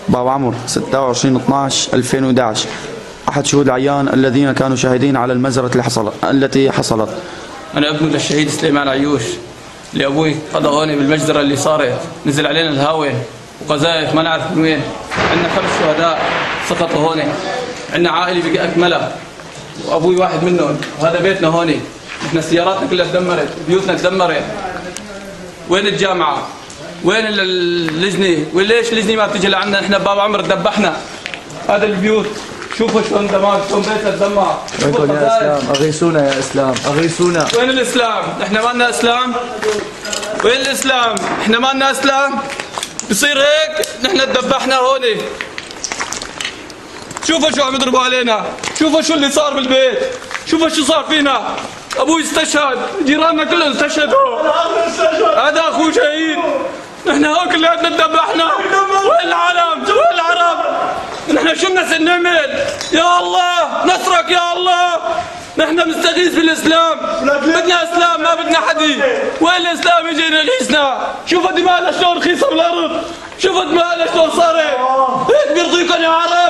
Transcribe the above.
باب عمرو 26/12/2011. أحد شهود العيان الذين كانوا شاهدين على المجزرة التي حصلت. أنا ابن للشهيد سليمان عيوش، اللي أبوي قضى هون بالمجزرة اللي صارت، نزل علينا الهاوي وقذائف ما نعرف من وين. عندنا 5 شهداء سقطوا هون، عندنا عائلة بقى أكملها وأبوي واحد منهم، وهذا بيتنا هون. إحنا سياراتنا كلها تدمرت، بيوتنا تدمرت. وين الجامعة؟ وين اللجنة؟ وليش اللجنة ما بتجي لعنا؟ إحنا بباب عمرو تذبحنا. هذا البيوت شوفوا شلون دمار، شلون بيتنا تدمر. وينكم يا اسلام؟ اغيثونا يا اسلام، اغيثونا. وين الاسلام؟ احنا ما لنا اسلام؟ وين الاسلام؟ احنا ما لنا اسلام؟ بصير هيك؟ نحن تذبحنا هون. شوفوا شو عم يضربوا علينا، شوفوا شو اللي صار بالبيت، شوفوا شو صار فينا. ابوي استشهد، جيراننا كلهم استشهدوا. هذا اخوه شهيد. نحن هون كلياتنا تذبحنا. وين العالم؟ وين العرب؟ نحن شو بدنا نعمل؟ يا الله نصرك يا الله. نحن مستغيث بالاسلام، بدنا اسلام ما بدنا حدي. وين الاسلام يجي ينقذنا؟ شوفوا دماءنا شلون رخيصه بالارض، شوفوا دماءنا شلون صارت. هيك بيرضيكم يا عرب؟